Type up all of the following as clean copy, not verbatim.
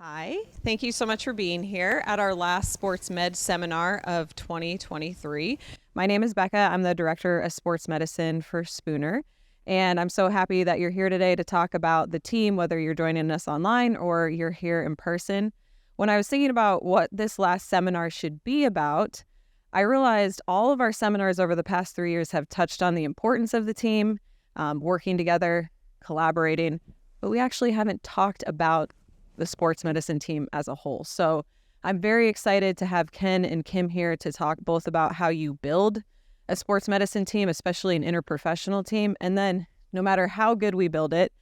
Hi, thank you so much for being here at our last Sports Med seminar of 2023. My name is Becca. I'm the Director of Sports Medicine for Spooner, and I'm so happy that you're here today to talk about the team, whether you're joining us online or you're here in person. When I was thinking about what this last seminar should be about, I realized all of our seminars over the past 3 years have touched on the importance of the team, working together, collaborating, but we actually haven't talked about the sports medicine team as a whole. So I'm very excited to have Ken and Kim here to talk both about how you build a sports medicine team, especially an interprofessional team. And then no matter how good we build it,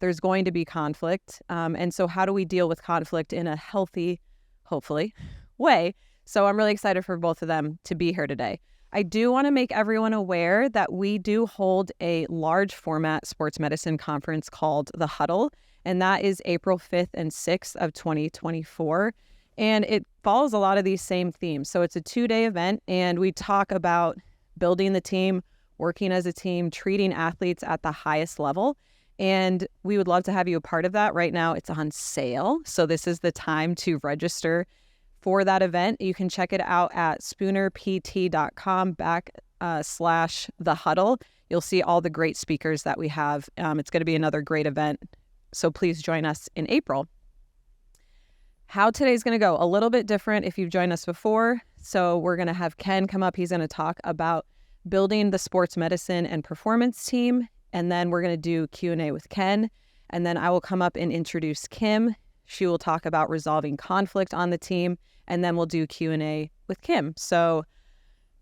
there's going to be conflict. And so how do we deal with conflict in a healthy, hopefully, way? So I'm really excited for both of them to be here today. I do want to make everyone aware that we do hold a large format sports medicine conference called The Huddle, and that is April 5th and 6th of 2024. And it follows a lot of these same themes. So it's a 2-day event, and we talk about building the team, working as a team, treating athletes at the highest level. And we would love to have you a part of that. Right now, it's on sale. So this is the time to register for that event. You can check it out at spoonerpt.com/the huddle. You'll see all the great speakers that we have. It's going to be another great event. So please join us in April. How today's going to go, a little bit different if you've joined us before. So we're going to have Ken come up. He's going to talk about building the sports medicine and performance team. And then we're going to do Q&A with Ken. And then I will come up and introduce Kim. She will talk about resolving conflict on the team. And then we'll do Q&A with Kim. So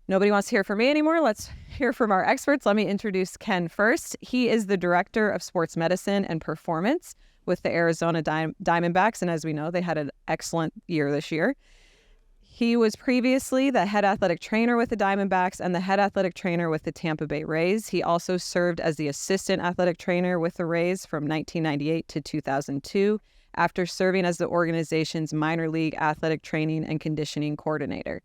nobody wants to hear from me anymore. Let's hear from our experts. Let me introduce Ken first. He is the Director of Sports Medicine and Performance with the Arizona Diamondbacks. And as we know, they had an excellent year this year. He was previously the head athletic trainer with the Diamondbacks and the head athletic trainer with the Tampa Bay Rays. He also served as the assistant athletic trainer with the Rays from 1998 to 2002, after serving as the organization's minor league athletic training and conditioning coordinator.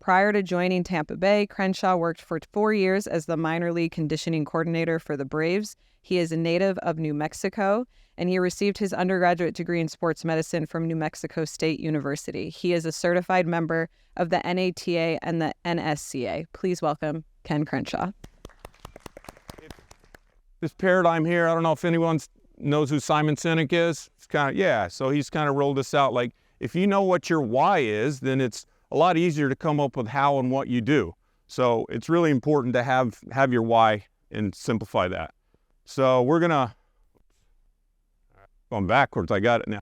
Prior to joining Tampa Bay, Crenshaw worked for 4 years as the minor league conditioning coordinator for the Braves. He is a native of New Mexico, and he received his undergraduate degree in sports medicine from New Mexico State University. He is a certified member of the NATA and the NSCA. Please welcome Ken Crenshaw. This paradigm here, I don't know if anyone knows who Simon Sinek is. It's kind of, so he's kind of rolled this out. Like, if you know what your why is, then it's a lot easier to come up with how and what you do. So it's really important to have your why and simplify that. So we're going backwards. I got it now.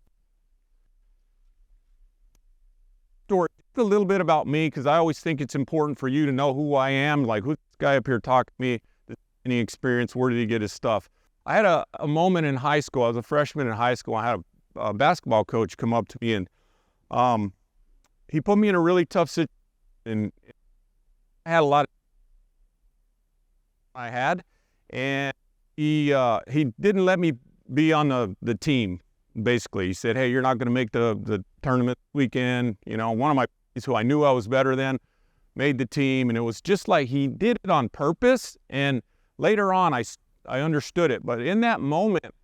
Story, a little bit about me, because I always think it's important for you to know who I am. Like, who's this guy up here talking to me? Any experience? Where did he get his stuff? I had a moment in high school. I was a freshman in high school. I had a basketball coach come up to me, and he put me in a really tough situation. And I had a lot and he didn't let me be on the team. Basically, he said, "Hey, you're not going to make the tournament weekend." You know, one of my buddies who I knew I was better than made the team, and it was just like he did it on purpose. And later on, I understood it, but in that moment,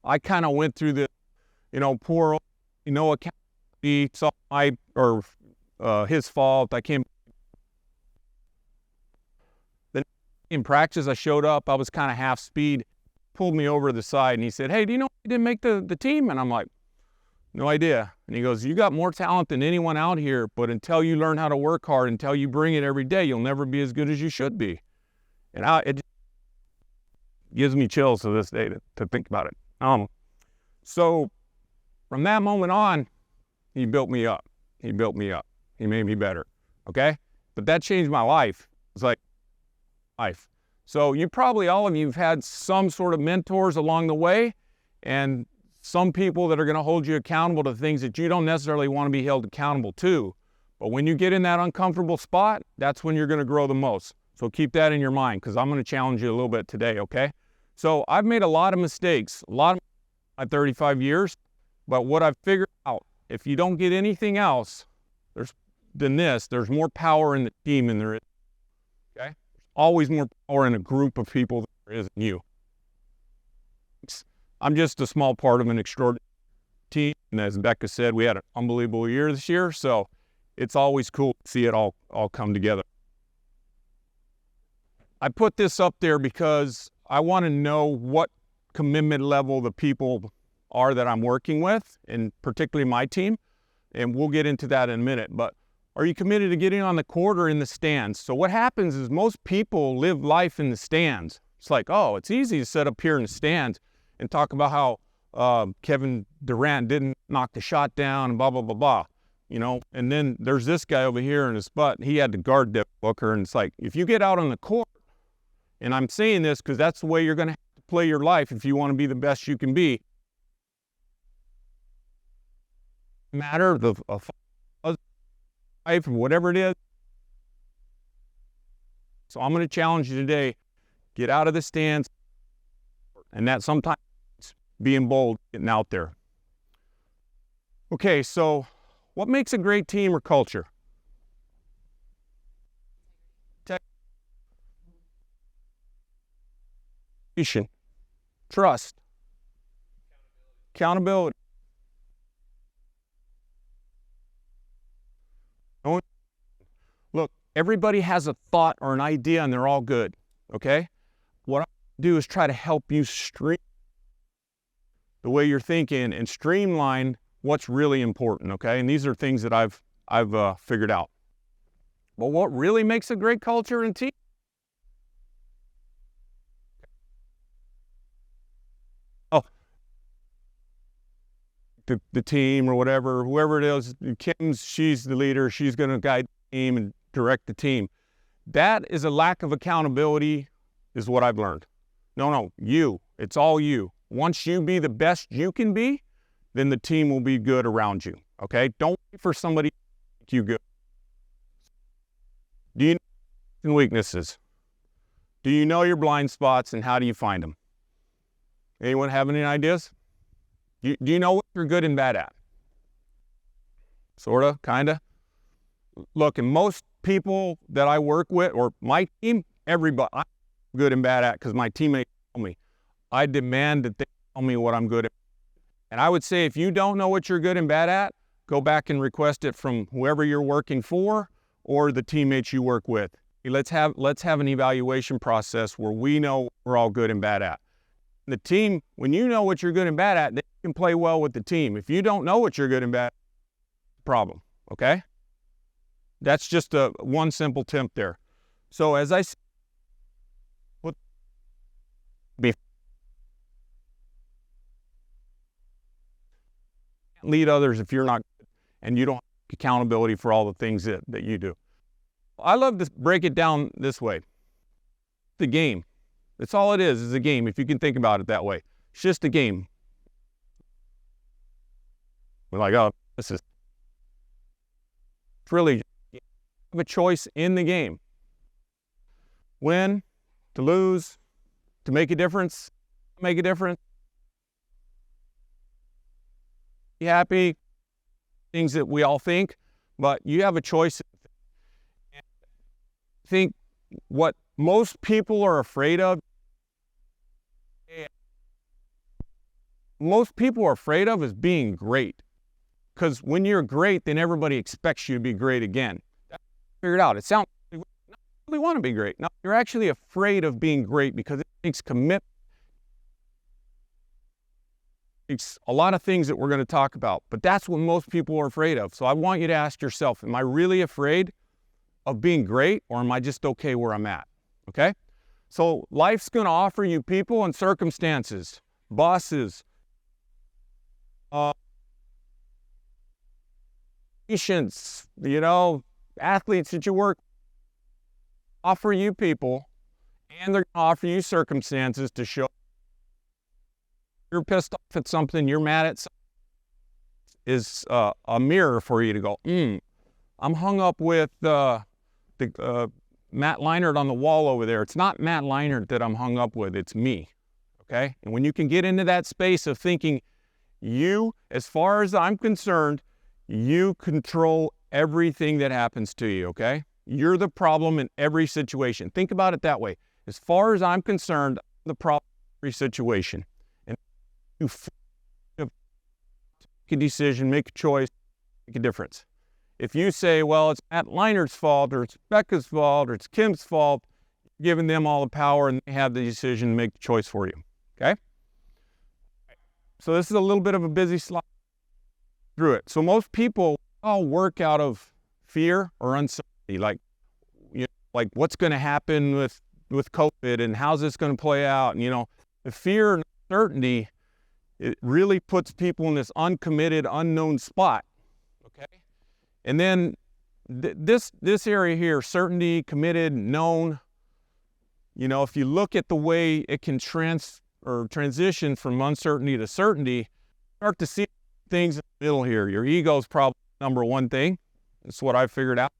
I kind of went through the, poor, accountability, saw his fault. I came. Then in practice, I showed up. I was kind of half speed. Pulled me over to the side, and he said, "Hey, do you know you didn't make the team?" And I'm like, "No idea." And he goes, "You got more talent than anyone out here, but until you learn how to work hard, until you bring it every day, you'll never be as good as you should be." And it gives me chills to this day to think about it. So from that moment on, he built me up. He built me up. He made me better. Okay? But that changed my life. It's like life. So all of you have had some sort of mentors along the way, and some people that are going to hold you accountable to things that you don't necessarily want to be held accountable to. But when you get in that uncomfortable spot, that's when you're going to grow the most. So keep that in your mind, because I'm going to challenge you a little bit today, okay? So I've made a lot of mistakes, my 35 years, but what I've figured out, if you don't get anything else there's more power in the team than there is, okay? There's always more power in a group of people than there is in you. I'm just a small part of an extraordinary team. And as Becca said, we had an unbelievable year this year. So it's always cool to see it all come together. I put this up there because I want to know what commitment level the people are that I'm working with, and particularly my team. And we'll get into that in a minute. But are you committed to getting on the court or in the stands? So what happens is most people live life in the stands. It's like, oh, it's easy to sit up here in the stands and talk about how Kevin Durant didn't knock the shot down and blah, blah, blah, blah. You know, and then there's this guy over here in his butt. He had to guard Devin Booker. And it's like, if you get out on the court, and I'm saying this because that's the way you're going to have to play your life if you want to be the best you can be. Matter of life, whatever it is. So I'm going to challenge you today, get out of the stands, and that sometimes being bold, getting out there. Okay, so what makes a great team or culture? Trust, accountability. Look, everybody has a thought or an idea and they're all good, okay? What I do is try to help you streamline the way you're thinking and streamline what's really important, okay? And these are things that I've figured out. But what really makes a great culture and team? The team or whatever, whoever it is, she's the leader, she's going to guide the team and direct the team. That is a lack of accountability, is what I've learned. No, you. It's all you. Once you be the best you can be, then the team will be good around you, okay? Don't wait for somebody to make you good. Do you know your weaknesses? Do you know your blind spots, and how do you find them? Anyone have any ideas? Do you know what you're good and bad at? Sorta, kinda. Look, and most people that I work with, or my team, everybody, I'm good and bad at because my teammates tell me. I demand that they tell me what I'm good at. And I would say if you don't know what you're good and bad at, go back and request it from whoever you're working for or the teammates you work with. Let's have an evaluation process where we know what we're all good and bad at. The team, when you know what you're good and bad at, then you can play well with the team. If you don't know what you're good and bad, problem, okay? That's just one simple tip there. So as I said, lead others if you're not good and you don't have accountability for all the things that you do. I love to break it down this way. The game. That's all it is a game, if you can think about it that way. It's just a game. We're like, oh, it's really, you have a choice in the game. Win, to lose, to make a difference, make a difference. Be happy, things that we all think, but you have a choice. I think what most people are afraid of, is being great. Because when you're great, then everybody expects you to be great again. Figure it out. It sounds, you not really want to be great. No, you're actually afraid of being great because it takes commitment. It's a lot of things that we're going to talk about, but that's what most people are afraid of. So I want you to ask yourself, am I really afraid of being great, or am I just okay where I'm at? Okay? So life's going to offer you people and circumstances, bosses, patients, athletes that you work, offer you people, and they're going to offer you circumstances to show you're pissed off at something, you're mad at something, is a mirror for you to go, I'm hung up with the Matt Leinart on the wall over there. It's not Matt Leinart that I'm hung up with, it's me, okay? And when you can get into that space of thinking, you, as far as I'm concerned, you control everything that happens to you, okay? You're the problem in every situation. Think about it that way. As far as I'm concerned, I'm the problem in every situation. And you make a decision, make a choice, make a difference. If you say, well, it's Matt Leinert's fault, or it's Becca's fault, or it's Kim's fault, you're giving them all the power and they have the decision to make the choice for you, okay? So this is a little bit of a busy slide through it. So most people all work out of fear or uncertainty, like, like what's going to happen with COVID and how's this going to play out? And, the fear and uncertainty, it really puts people in this uncommitted, unknown spot, okay? And then this area here, certainty, committed, known, if you look at the way it can transition from uncertainty to certainty, start to see things in the middle here. Your ego is probably number one thing. That's what I figured out.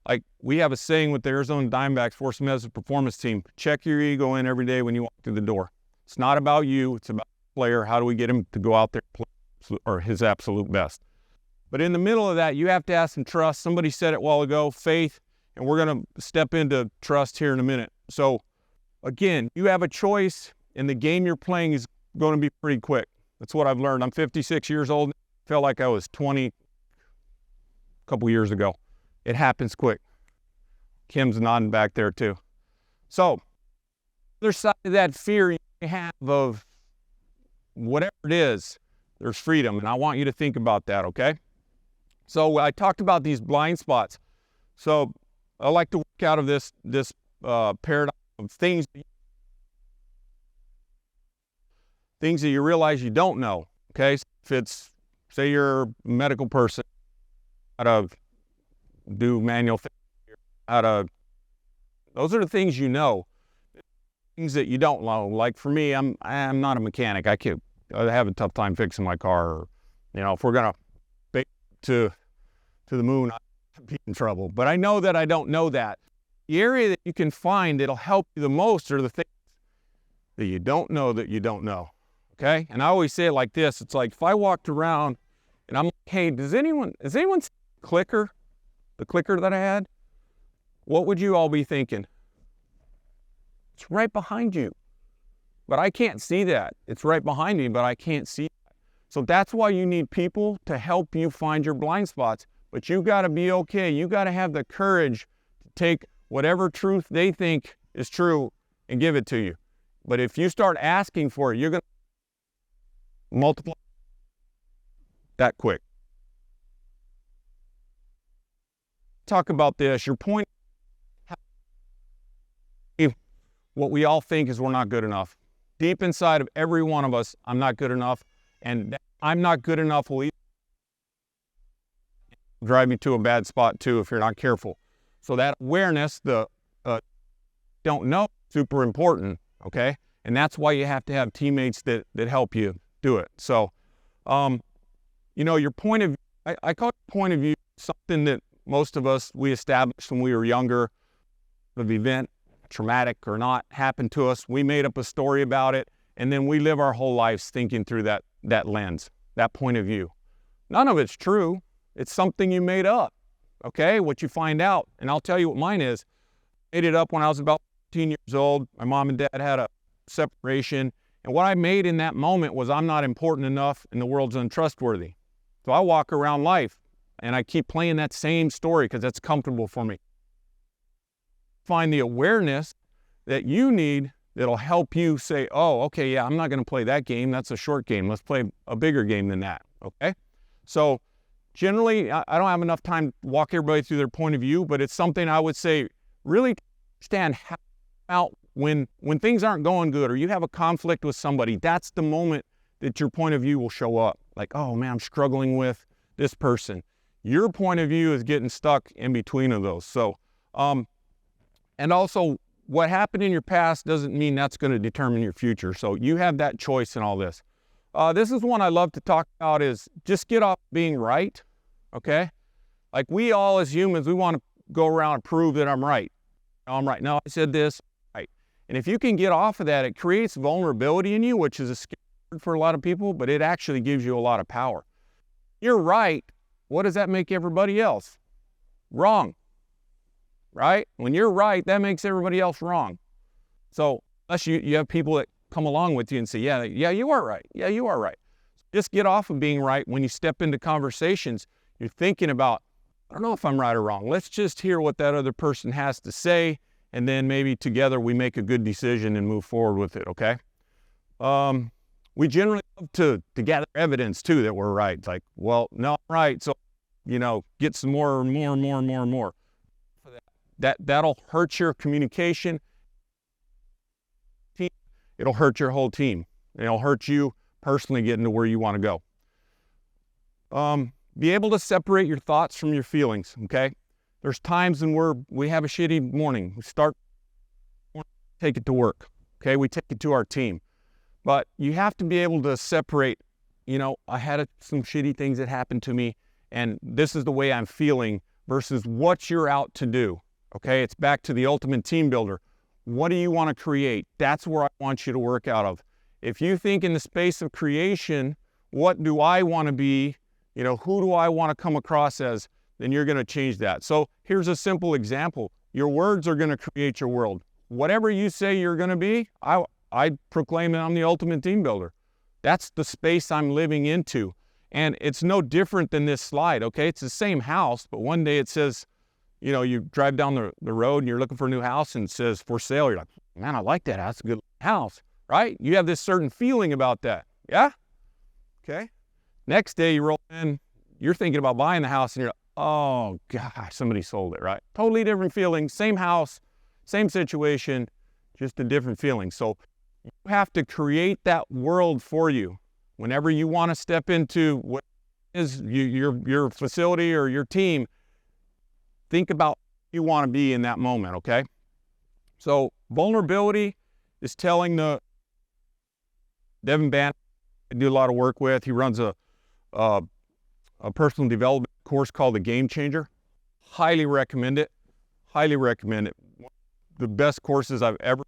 Like, we have a saying with the Arizona Diamondbacks Force Medicine Performance Team: check your ego in every day when you walk through the door. It's not about you, it's about the player. How do we get him to go out there and play or his absolute best? But in the middle of that, you have to have some trust. Somebody said it a while ago, faith, and we're going to step into trust here in a minute. So again, you have a choice, and the game you're playing is going to be pretty quick. That's what I've learned. I'm 56 years old. I felt like I was 20 a couple years ago. It happens quick. Kim's nodding back there too. So, the other side of that fear you have of whatever it is, there's freedom. And I want you to think about that, okay? So I talked about these blind spots. So I like to work out of this paradigm of things that you realize you don't know, okay? If it's, say you're a medical person, how to do manual therapy, those are the things you know. Things that you don't know. Like for me, I'm not a mechanic. I have a tough time fixing my car. Or, if we're gonna make to the moon, I'd be in trouble. But I know that I don't know that. The area that you can find that'll help you the most are the things that you don't know that you don't know. Okay? And I always say it like this. It's like if I walked around and I'm like, hey, has anyone see the clicker that I had? What would you all be thinking? It's right behind you. But I can't see that. It's right behind me, but I can't see that. So that's why you need people to help you find your blind spots. But you got to be okay. You got to have the courage to take whatever truth they think is true and give it to you. But if you start asking for it, you're going to multiply that quick. Talk about this. Your point, what we all think is we're not good enough. Deep inside of every one of us, I'm not good enough, and I'm not good enough will drive you to a bad spot too if you're not careful. So that awareness, the don't know, super important, okay? And that's why you have to have teammates that help you do it. So, your point of view, I call it point of view something that most of us, we established when we were younger. The event, traumatic or not, happened to us. We made up a story about it, and then we live our whole lives thinking through that lens, that point of view. None of it's true. It's something you made up, okay? What you find out, and I'll tell you what mine is. I made it up when I was about 15 years old. My mom and dad had a separation, and what I made in that moment was I'm not important enough and the world's untrustworthy. So I walk around life, and I keep playing that same story because that's comfortable for me. Find the awareness that you need that'll help you say, oh, okay, yeah, I'm not going to play that game. That's a short game. Let's play a bigger game than that, okay? So generally, I don't have enough time to walk everybody through their point of view, but it's something I would say really stand out when things aren't going good or you have a conflict with somebody. That's the moment that your point of view will show up. Like, oh, man, I'm struggling with this person. Your point of view is getting stuck in between of those. So, and also, what happened in your past doesn't mean that's going to determine your future. So you have that choice in all this. This is one I love to talk about is just get off being right, okay? Like we all as humans, we want to go around and prove that I'm right. No, I'm right. No, I said this, right. And if you can get off of that, it creates vulnerability in you, which is a scary word for a lot of people, but it actually gives you a lot of power. You're right. What does that make everybody else? Wrong. Right? When you're right, that makes everybody else wrong. So unless you have people that come along with you and say, yeah, you are right. Yeah, you are right. just get off of being right. When you step into conversations, you're thinking about, I don't know if I'm right or wrong. Let's just hear what that other person has to say, and then maybe together we make a good decision and move forward with it, okay? We generally love to gather evidence too that we're right. It's like, well, no, I'm right, so, get some more and more and more and more and more. That'll hurt your communication. It'll hurt your whole team. It'll hurt you personally getting to where you want to go. Be able to separate your thoughts from your feelings, okay? There's times when we have a shitty morning. We take it to work, okay? We take it to our team. But you have to be able to separate, I had some shitty things that happened to me, and this is the way I'm feeling versus what you're out to do, okay? It's back to the ultimate team builder. What do you want to create? That's where I want you to work out of. If you think in the space of creation, what do I want to be? Who do I want to come across as? Then you're going to change that. So here's a simple example. Your words are going to create your world. Whatever you say you're going to be, I proclaim that I'm the ultimate team builder. That's the space I'm living into. And it's no different than this slide, okay? It's the same house, but one day it says, you drive down the road and you're looking for a new house and it says for sale. You're like, man, I like that house. It's a good house, right? You have this certain feeling about that, yeah? Okay. Next day you roll in, you're thinking about buying the house and you're like, oh gosh, somebody sold it, right? Totally different feeling, same house, same situation, just a different feeling. So you have to create that world for you. Whenever you want to step into what is your facility or your team, think about who you want to be in that moment, okay? So vulnerability is telling Devin Bann, I do a lot of work with. He runs a personal development course called The Game Changer. Highly recommend it. Highly recommend it. One of the best courses I've ever.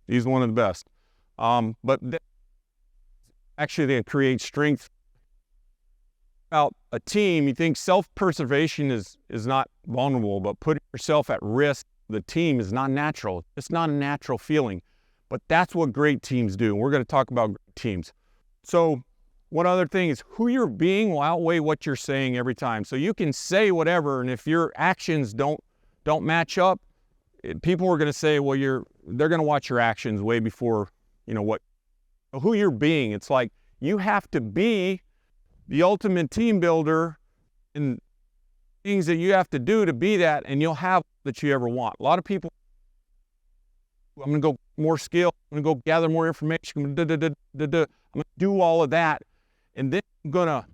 He's one of the best. But actually, they create strength. About a team, you think self-preservation is not vulnerable, but putting yourself at risk, the team is not natural. It's not a natural feeling. But that's what great teams do. And we're going to talk about great teams. So one other thing is who you're being will outweigh what you're saying every time. So you can say whatever, and if your actions don't match up, people are going to say, well, they're going to watch your actions way before, who you're being. It's like you have to be the ultimate team builder and things that you have to do to be that, and you'll have that you ever want. A lot of people, I'm going to go more skill, I'm going to go gather more information, I'm going to do all of that, and then I'm going to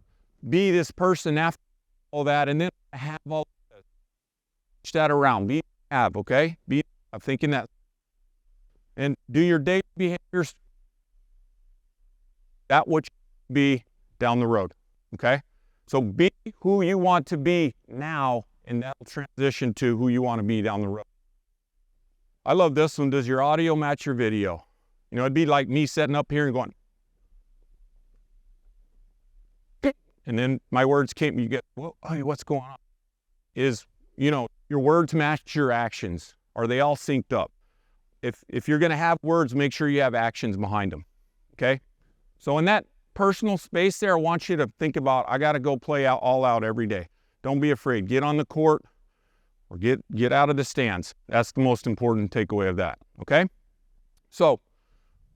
be this person after all that, and then have all that around. Okay? I'm thinking that. And do your daily behaviors, that what you be down the road, okay? So be who you want to be now, and that'll transition to who you want to be down the road. I love this one. Does your audio match your video? It'd be like me sitting up here and going, and then my words came, you get, well, hey, what's going on? Your words match your actions. Are they all synced up? If you're going to have words, make sure you have actions behind them, okay? So in that personal space there, I want you to think about, I got to go play all out every day. Don't be afraid. Get on the court or get out of the stands. That's the most important takeaway of that, okay? So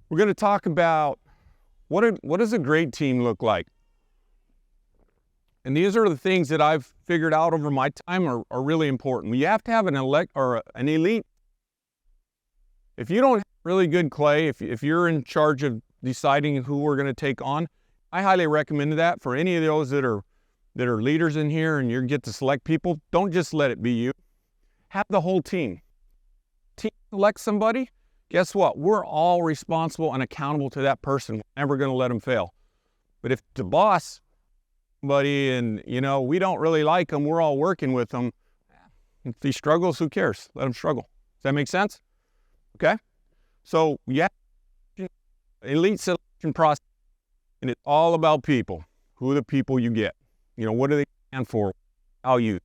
we're going to talk about what does a great team look like? And these are the things that I've figured out over my time are really important. You have to have an elite. If you don't have really good clay, if you're in charge of deciding who we're going to take on, I highly recommend that for any of those that are leaders in here and you get to select people. Don't just let it be you. Have the whole team. Team select somebody, guess what? We're all responsible and accountable to that person. We're never going to let them fail. But if the boss, somebody, and we don't really like them, we're all working with them. If he struggles, who cares? Let him struggle. Does that make sense? Okay? So elite selection process, and it's all about people. Who are the people you get? What do they stand for? Value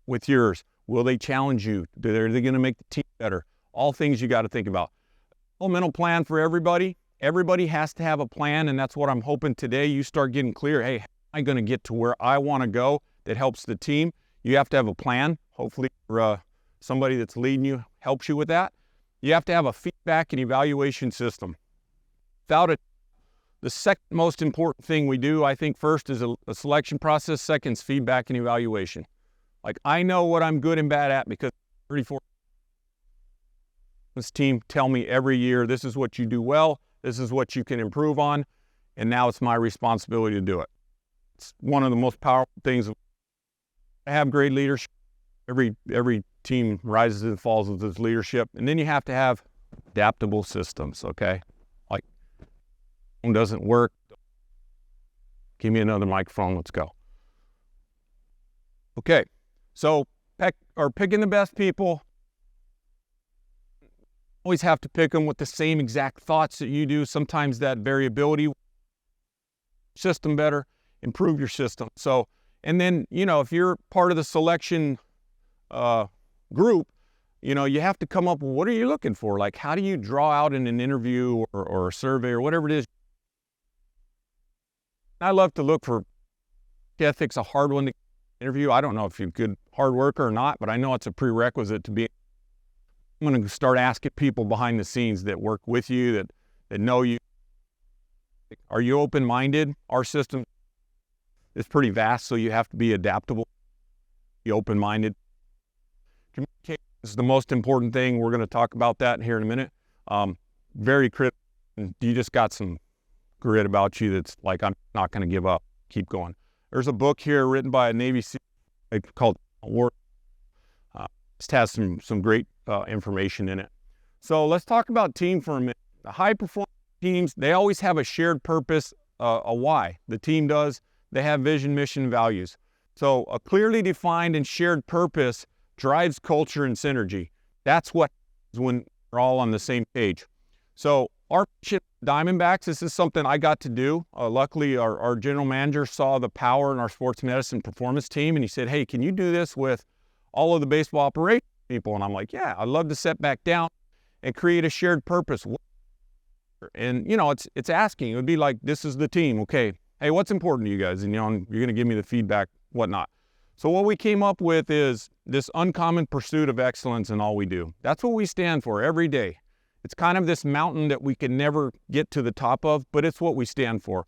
with yours? Will they challenge you? Are they going to make the team better? All things you got to think about. Mental plan for everybody. Everybody has to have a plan, and that's what I'm hoping today you start getting clear. Hey, how am I going to get to where I want to go that helps the team? You have to have a plan. Hopefully somebody that's leading you helps you with that. You have to have a feedback and evaluation system. Without it, the second most important thing we do, I think, first is a selection process. Second is feedback and evaluation. Like, I know what I'm good and bad at because 34 this team tell me every year, this is what you do well, this is what you can improve on, and now it's my responsibility to do it. It's one of the most powerful things. I have great leadership. Every team rises and falls with its leadership. And then you have to have adaptable systems, okay? Like, phone doesn't work. Give me another microphone, let's go. Okay, so picking the best people. Always have to pick them with the same exact thoughts that you do. Sometimes that variability, system better, improve your system. So, and then, if you're part of the selection group, you have to come up with, what are you looking for? Like, how do you draw out in an interview or a survey or whatever it is? I love to look for ethics, a hard one to interview. I don't know if you're a good hard worker or not, but I know it's a prerequisite to be. I'm going to start asking people behind the scenes that work with you, that know you. Are you open-minded? Our system is pretty vast, so you have to be adaptable, be open-minded. Communication is the most important thing. We're going to talk about that here in a minute. Very critical. You just got some grit about you that's like, I'm not going to give up. Keep going. There's a book here written by a Navy SEAL called War. It has some great information in it. So let's talk about team for a minute. The high-performance teams, they always have a shared purpose, a why. The team does. They have vision, mission, values. So a clearly defined and shared purpose drives culture and synergy. That's what is when we're all on the same page. So our Diamondbacks, this is something I got to do. Luckily, our general manager saw the power in our sports medicine performance team, and he said, hey, can you do this with all of the baseball operations people? And I'm like, yeah, I'd love to sit back down and create a shared purpose. And, it's asking. It would be like, this is the team. Okay, hey, what's important to you guys? And, you're going to give me the feedback, whatnot. So what we came up with is this uncommon pursuit of excellence in all we do. That's what we stand for every day. It's kind of this mountain that we can never get to the top of, but it's what we stand for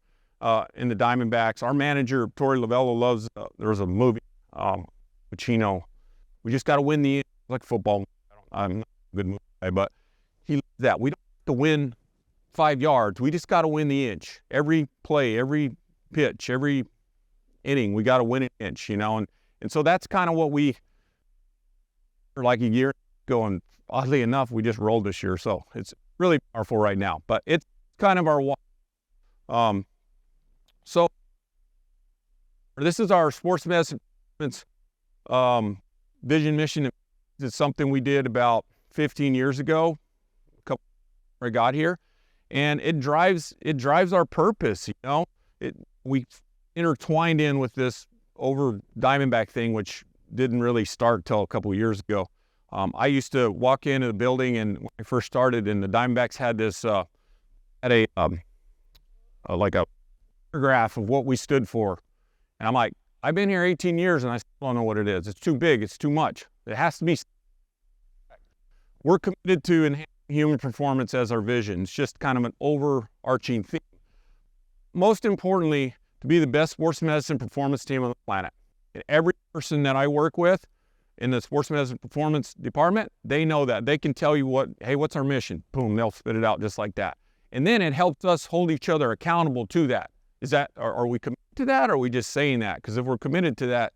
in the Diamondbacks. Our manager, Torey Lovello, loves, there was a movie, Pacino, we just got to win the, like football. I'm not a good movie guy, but he loves that. We don't have to win 5 yards. We just got to win the inch. Every play, every pitch, every inning, we got to win an inch, And so that's kind of what we, for like a year ago, and oddly enough, we just rolled this year. So it's really powerful right now, but it's kind of our why. So this is our sports medicine vision, mission. It's something we did about 15 years ago, a couple I got here, and it drives our purpose. We intertwined in with this over Diamondback thing, which didn't really start till a couple of years ago. I used to walk into the building, and when I first started, and the Diamondbacks had this like a paragraph of what we stood for, and I'm like, I've been here 18 years and I still don't know what it is. It's too big. It's too much. It has to be. We're committed to enhancing human performance as our vision. It's just kind of an overarching theme. Most importantly, to be the best sports medicine performance team on the planet. And every person that I work with in the sports medicine performance department, they know that. They can tell you what's our mission? Boom, they'll spit it out just like that. And then it helps us hold each other accountable to that. Are we committed to that, or are we just saying that? Because if we're committed to that,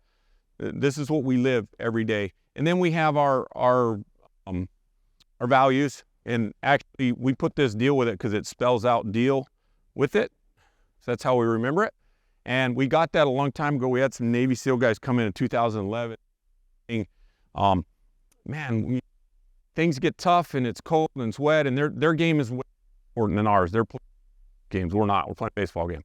this is what we live every day. And then we have our values, and actually we put this deal with it because it spells out deal with it. So that's how we remember it. And we got that a long time ago. We had some Navy SEAL guys come in 2011. Things get tough and it's cold and it's wet, and their game is way more important than ours. They're playing games. We're not. We're playing a baseball game.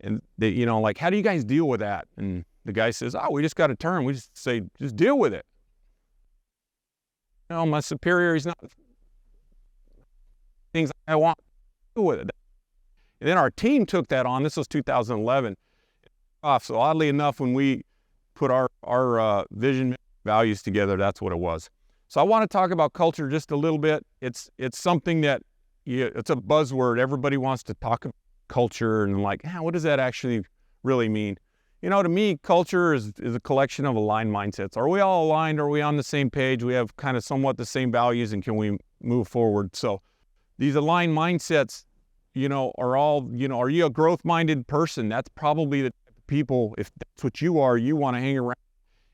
And they, like, how do you guys deal with that? And the guy says, we just got a turn. We just say, just deal with it. My superior, he's not things I want. deal with it. And then our team took that on. This was 2011. So oddly enough, when we put our vision values together, that's what it was. So I want to talk about culture just a little bit. It's something that it's a buzzword. Everybody wants to talk about culture and like, what does that actually really mean? To me, culture is a collection of aligned mindsets. Are we all aligned? Are we on the same page? We have kind of somewhat the same values, and can we move forward? So these aligned mindsets, are all, are you a growth-minded person? That's probably the type of people, if that's what you are, you want to hang around,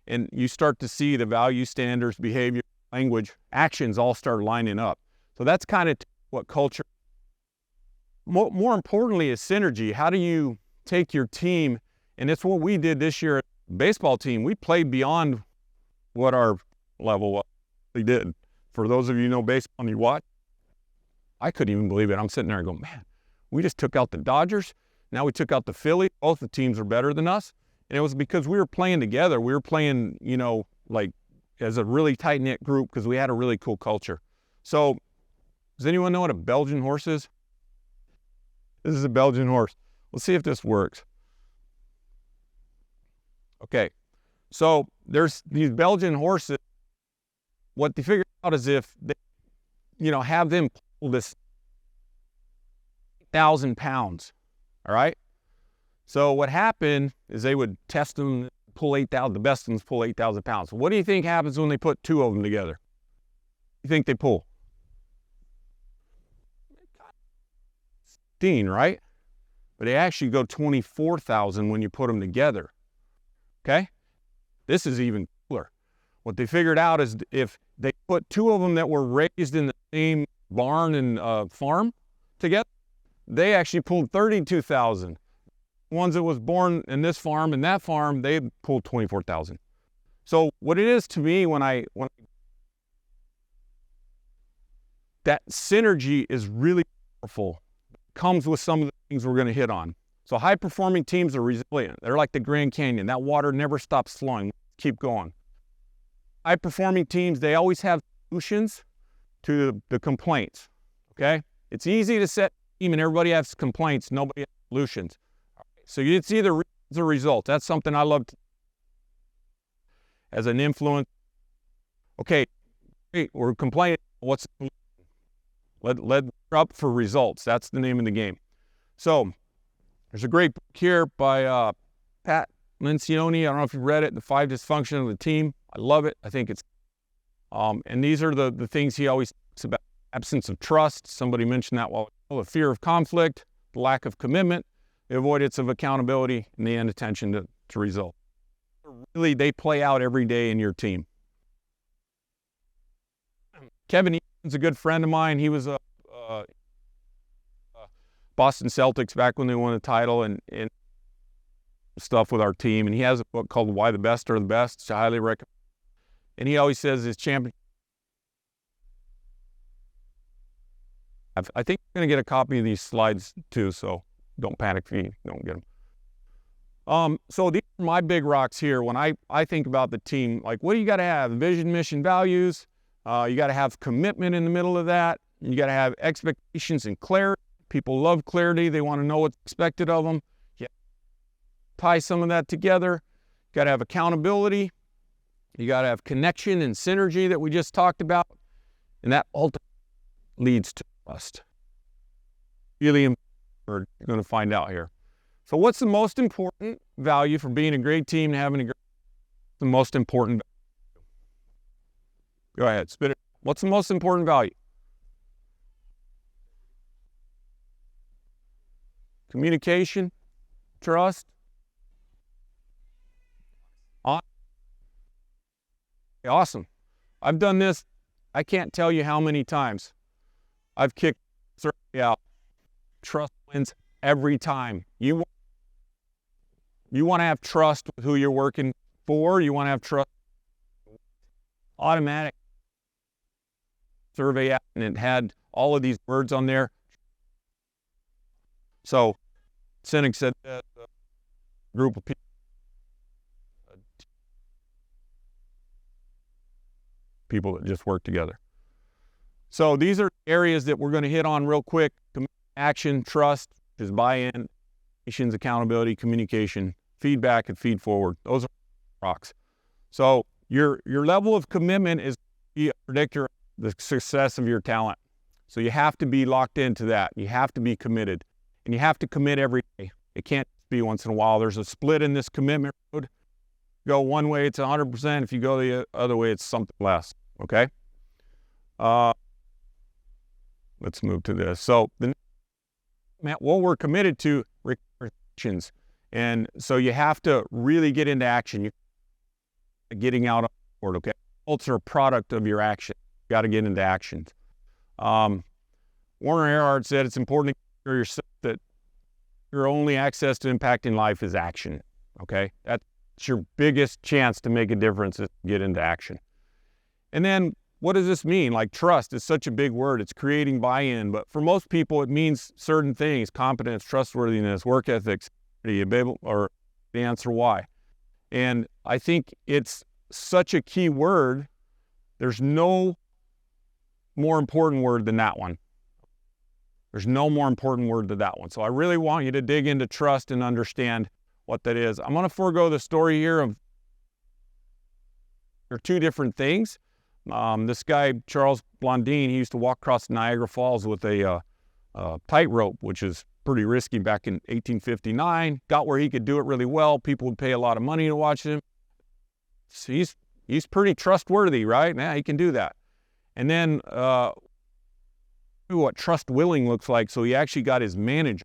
and you start to see the value, standards, behavior, language, actions all start lining up. So that's kind of what culture, more importantly, is synergy. How do you take your team, and it's what we did this year at the baseball team. We played beyond what our level was. We did. For those of you who know baseball and you watch, I couldn't even believe it. I'm sitting there and going, man, we just took out the Dodgers. Now we took out the Phillies. Both the teams are better than us. And it was because we were playing together. We were playing, like as a really tight-knit group because we had a really cool culture. So does anyone know what a Belgian horse is? This is a Belgian horse. Let's see if this works. Okay, so there's these Belgian horses. What they figured out is if they, have them pull this 1,000 pounds, all right? So what happened is they would test them, pull 8,000, the best ones pull 8,000 pounds. What do you think happens when they put two of them together? You think they pull? 15, right? But they actually go 24,000 when you put them together. Okay? This is even cooler. What they figured out is if they put two of them that were raised in the same barn and farm together, they actually pulled 32,000. Ones that was born in this farm and that farm, they pulled 24,000. So what it is to me when that synergy is really powerful. It comes with some of the things we're going to hit on. So high-performing teams are resilient. They're like the Grand Canyon. That water never stops flowing. Keep going. High-performing teams, they always have solutions to the complaints, okay? It's easy to set a team and everybody has complaints. Nobody has solutions. So it's either the results. That's something I love to, as an influence. Okay, great, we're complaining. What's the solution? Let up for results. That's the name of the game. So there's a great book here by Pat Lencioni. I don't know if you've read it, The 5 Dysfunctions of the Team. I love it. I think it's, and these are the things he always talks about. Absence of trust. Somebody mentioned that while ago. The fear of conflict, the lack of commitment, the avoidance of accountability, and the inattention to result. Really, they play out every day in your team. Kevin Eaton's a good friend of mine. He was a Boston Celtics back when they won the title and stuff with our team. And he has a book called Why the Best Are the Best, which I highly recommend. And he always says his champion. I think I'm going to get a copy of these slides too, so don't panic if you don't get them. So these are my big rocks here. When I think about the team, like what do you got to have? Vision, mission, values. You got to have commitment in the middle of that. You got to have expectations and clarity. People love clarity. They want to know what's expected of them. Yeah. Tie some of that together. You got to have accountability. You got to have connection and synergy that we just talked about. And that ultimately leads to trust. Really important. You're going to find out here. So what's the most important value for being a great team and having a great, the most important value? Go ahead, spit it. What's the most important value? Communication, trust. Awesome. I've done this, I can't tell you how many times. I've kicked out. Trust wins every time. You want to have trust with who you're working for. You want to have trust. Automatic survey app, and it had all of these words on there. So, Sinek said that a group of people that just work together. So these are areas that we're going to hit on real quick. action, trust, which is buy-in, accountability, communication, feedback, and feed forward. Those are rocks. So your level of commitment is a predictor of the success of your talent. So you have to be locked into that. You have to be committed. And you have to commit every day. It can't be once in a while. There's a split in this commitment road. Go one way, it's 100%. If you go the other way, it's something less. Okay? Let's move to this. So what we're committed to actions. And so you have to really get into action. You're getting out on board, okay? Results are a product of your action. You got to get into action. Warner Earhart said it's important to hear yourself that your only access to impacting life is action, okay? That's your biggest chance to make a difference is to get into action. And then what does this mean? Like trust is such a big word. It's creating buy-in, but for most people it means certain things: competence, trustworthiness, work ethics, or the answer why. And I think it's such a key word. There's no more important word than that one. There's no more important word than that one. So I really want you to dig into trust and understand what that is. I'm going to forego the story here of there are two different things. This guy, Charles Blondin, he used to walk across Niagara Falls with a tightrope, which is pretty risky back in 1859. Got where he could do it really well. People would pay a lot of money to watch him. So he's pretty trustworthy, right? Yeah, he can do that. And then what trust willing looks like. So he actually got his manager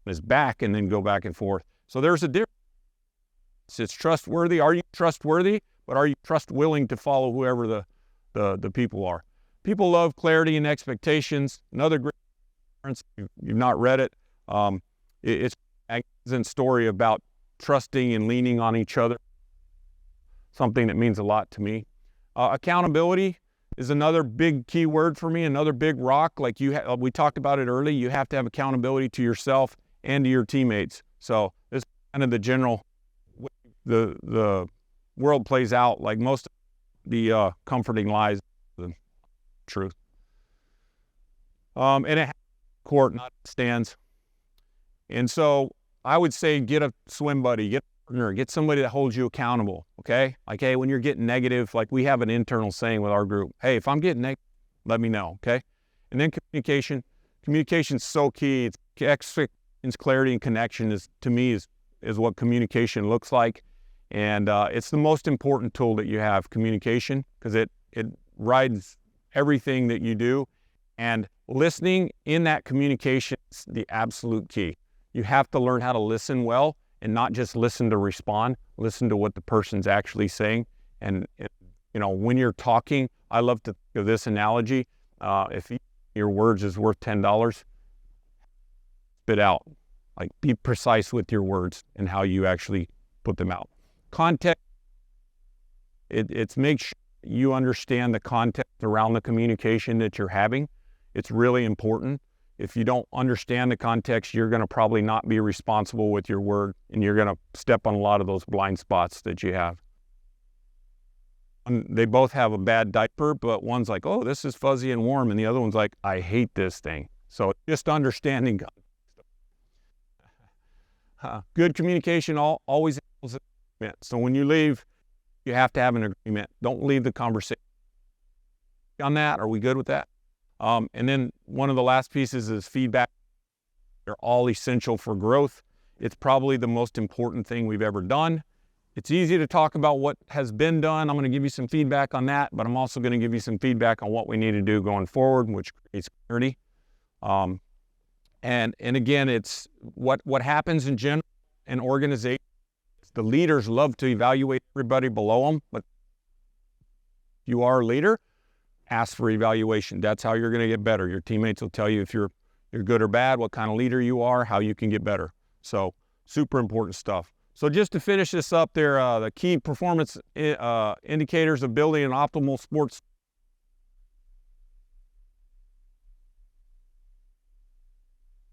on his back and then go back and forth. So there's a difference. It's trustworthy. Are you trustworthy? But are you trust willing to follow whoever the people are? People love clarity and expectations. Another great reference, you've not read it. It's a magazine story about trusting and leaning on each other. Something that means a lot to me. Accountability is another big key word for me, another big rock. Like we talked about it early, you have to have accountability to yourself and to your teammates. So this is kind of the general, the world plays out. Like most of the comforting lies, the truth. And it has court, not stands. And so I would say get a swim buddy, get a partner, get somebody that holds you accountable, okay? Like, hey, when you're getting negative, like we have an internal saying with our group, hey, if I'm getting negative, let me know, okay? And then communication. Communication's so key. It's clarity and connection is, to me, is what communication looks like. And it's the most important tool that you have, communication, because it rides everything that you do. And listening in that communication is the absolute key. You have to learn how to listen well and not just listen to respond, listen to what the person's actually saying. And, when you're talking, I love to think of this analogy. If your words is worth $10, spit out. Like, be precise with your words and how you actually put them out. Context, it's make sure you understand the context around the communication that you're having. It's really important. If you don't understand the context, you're going to probably not be responsible with your word, and you're going to step on a lot of those blind spots that you have. And they both have a bad diaper, but one's like, oh, this is fuzzy and warm, and the other one's like, I hate this thing. So just understanding good communication always equals agreement. So when you leave, you have to have an agreement. Don't leave the conversation. On that, are we good with that? And then one of the last pieces is feedback. They're all essential for growth. It's probably the most important thing we've ever done. It's easy to talk about what has been done. I'm going to give you some feedback on that, but I'm also going to give you some feedback on what we need to do going forward, which creates clarity. And again, it's what happens in general in organizations. The leaders love to evaluate everybody below them, but if you are a leader, ask for evaluation. That's how you're going to get better. Your teammates will tell you if you're good or bad, what kind of leader you are, how you can get better. So super important stuff. So just to finish this up there, the key performance indicators of building an optimal sports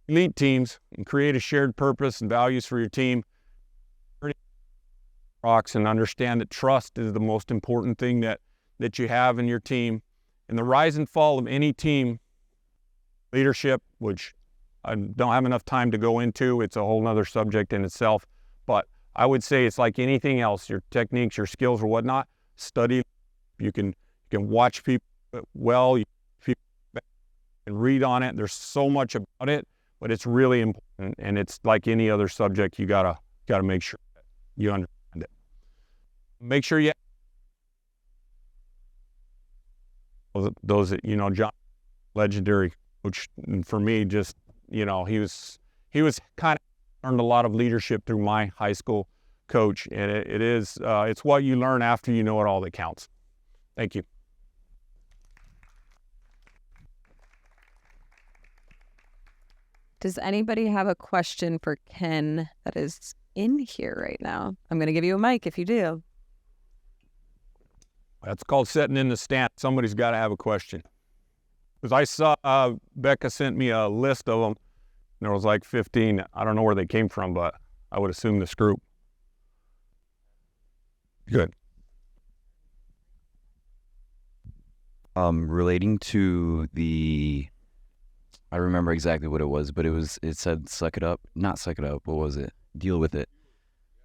elite teams and create a shared purpose and values for your team. Rocks, and understand that trust is the most important thing that you have in your team. And the rise and fall of any team, leadership, which I don't have enough time to go into. It's a whole nother subject in itself. But I would say it's like anything else, your techniques, your skills or whatnot, study. You can watch people well, you can read on it. There's so much about it, but it's really important. And it's like any other subject, you gotta make sure that you understand it. Make sure you those that, John, legendary coach, and for me, just, he was kind of learned a lot of leadership through my high school coach, and it's what you learn after you know it all that counts. Thank you. Does anybody have a question for Ken that is in here right now? I'm going to give you a mic if you do. That's called sitting in the stand. Somebody's got to have a question. Because I saw Becca sent me a list of them. There was like 15. I don't know where they came from, but I would assume this group. Good. Relating to I remember exactly what it was, but it said suck it up. Not suck it up. What was it? Deal with it.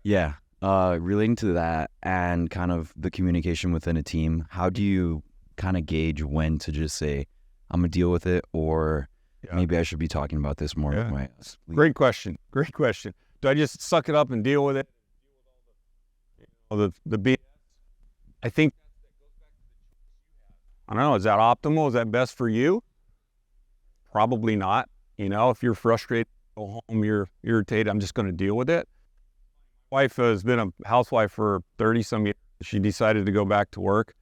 Yeah. Relating to that and kind of the communication within a team, how do you kind of gauge when to just say, I'm going to deal with it, or maybe I should be talking about this more with my sleep? Great question. Do I just suck it up and deal with it? I think, I don't know, is that optimal? Is that best for you? Probably not. If you're frustrated, go home, you're irritated, I'm just going to deal with it. My wife has been a housewife for 30 some years. She decided to go back to work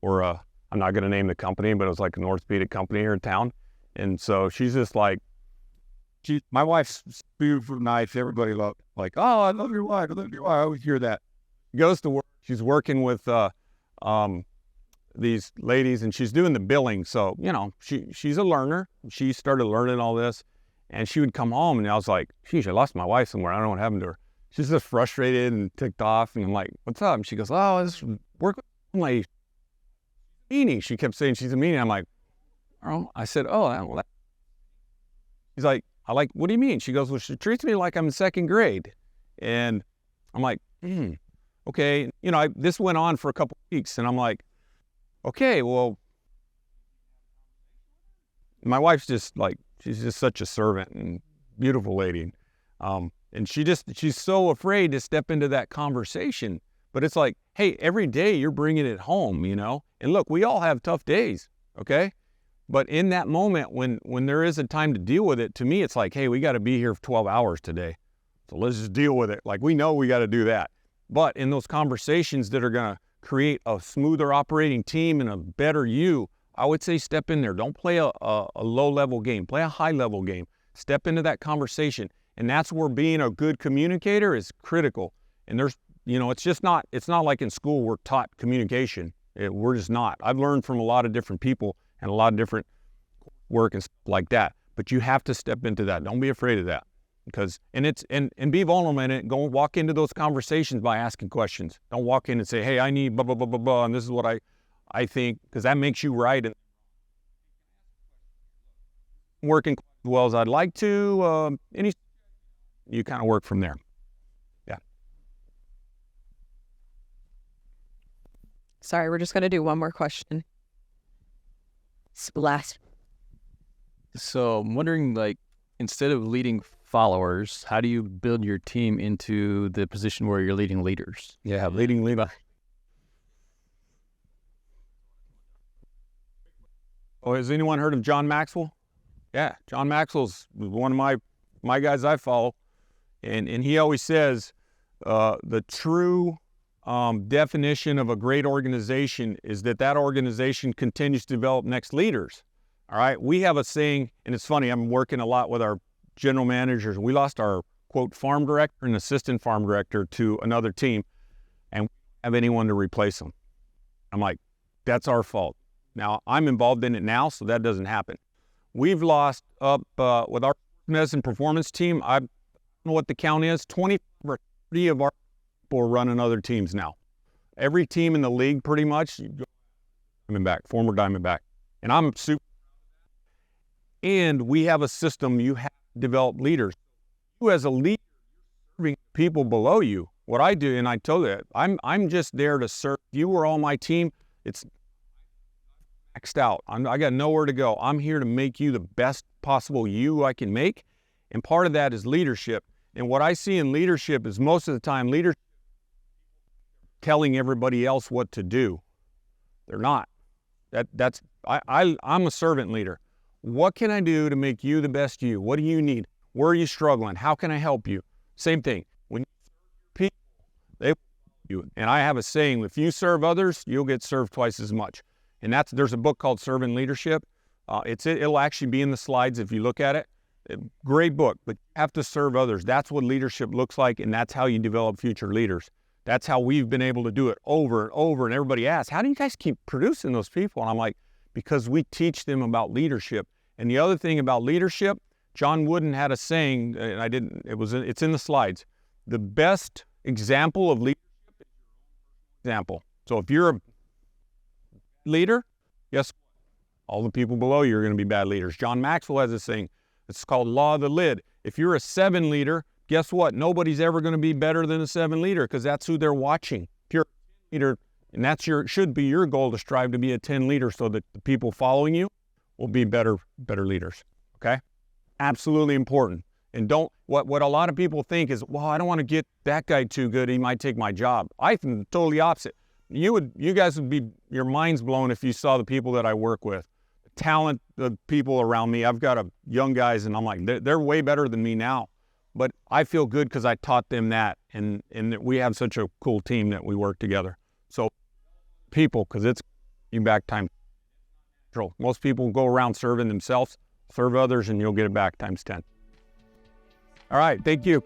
for I'm not going to name the company, but it was like an orthopedic company here in town. And so she's just like, my wife's beautiful, nice. Everybody like, oh, I love your wife. I always hear that. Goes to work. She's working with these ladies, and she's doing the billing. So, she's a learner. She started learning all this, and she would come home, and I was like, geez, I lost my wife somewhere. I don't know what happened to her. She's just frustrated and ticked off, and I'm like, what's up? And she goes, oh, this work lady. Meanie. She kept saying she's a meanie. I'm like, oh. I said, oh, well, she's like, what do you mean? She goes, well, she treats me like I'm in second grade. And I'm like, okay. This went on for a couple of weeks, and I'm like, okay, well, my wife's just like, she's just such a servant and beautiful lady. And she's so afraid to step into that conversation. But it's like, hey, every day you're bringing it home, And look, we all have tough days, okay? But in that moment, when there is a time to deal with it, to me, it's like, hey, we got to be here for 12 hours today. So let's just deal with it. Like, we know we got to do that. But in those conversations that are going to create a smoother operating team and a better you, I would say step in there. Don't play a low-level game. Play a high-level game. Step into that conversation. And that's where being a good communicator is critical. And there's, it's not like in school we're taught communication. We're just not. I've learned from a lot of different people and a lot of different work and stuff like that. But you have to step into that. Don't be afraid of that. And be vulnerable in it. Go walk into those conversations by asking questions. Don't walk in and say, hey, I need blah, blah, blah, blah, blah, and this is what I think, because that makes you right. And working as well as I'd like to, you kind of work from there. Yeah. Sorry, we're just going to do one more question. Last. So I'm wondering, instead of leading followers, how do you build your team into the position where you're leading leaders? Yeah, leading leader. Oh, has anyone heard of John Maxwell? Yeah, John Maxwell's one of my guys I follow. And he always says the true definition of a great organization is that organization continues to develop next leaders. All right, we have a saying, and it's funny, I'm working a lot with our general managers. We lost our, quote, farm director and assistant farm director to another team, and we don't have anyone to replace them. I'm like, that's our fault. Now, I'm involved in it now, so that doesn't happen. We've lost up with our medicine performance team. I don't know what the count is. 20 or 30 of our people are running other teams now. Every team in the league, pretty much, Diamondback, former Diamondback. And I'm super. And we have a system. You have to develop leaders. You as a leader, serving people below you. What I do, and I told you, I'm just there to serve. If you were on my team, it's maxed out. I got nowhere to go. I'm here to make you the best possible you I can make. And part of that is leadership. And what I see in leadership is most of the time leadership telling everybody else what to do. They're not. I'm a servant leader. What can I do to make you the best you? What do you need? Where are you struggling? How can I help you? Same thing. When you serve people, they will help you. And I have a saying, if you serve others, you'll get served twice as much. And there's a book called Servant Leadership. It'll actually be in the slides if you look at it. Great book, but you have to serve others. That's what leadership looks like, and that's how you develop future leaders. That's how we've been able to do it over and over. And everybody asks, how do you guys keep producing those people? And I'm like, because we teach them about leadership. And the other thing about leadership, John Wooden had a saying, and it's in the slides. The best example of leadership is your example. So if you're a leader, guess what? All the people below you are going to be bad leaders. John Maxwell has this thing. It's called Law of the Lid. If you're a 7 leader, guess what? Nobody's ever going to be better than a 7 leader because that's who they're watching. If you're a leader, and should be your goal to strive to be a 10 leader so that the people following you will be better leaders. Okay? Absolutely important. And what a lot of people think is, well, I don't want to get that guy too good. He might take my job. I think totally opposite. You guys would be, your mind's blown if you saw the people that I work with. The talent, the people around me. I've got young guys and I'm like, they're way better than me now. But I feel good because I taught them that. And we have such a cool team that we work together. So people, because it's back time. Most people go around serving themselves, serve others, and you'll get it back times 10. All right, thank you.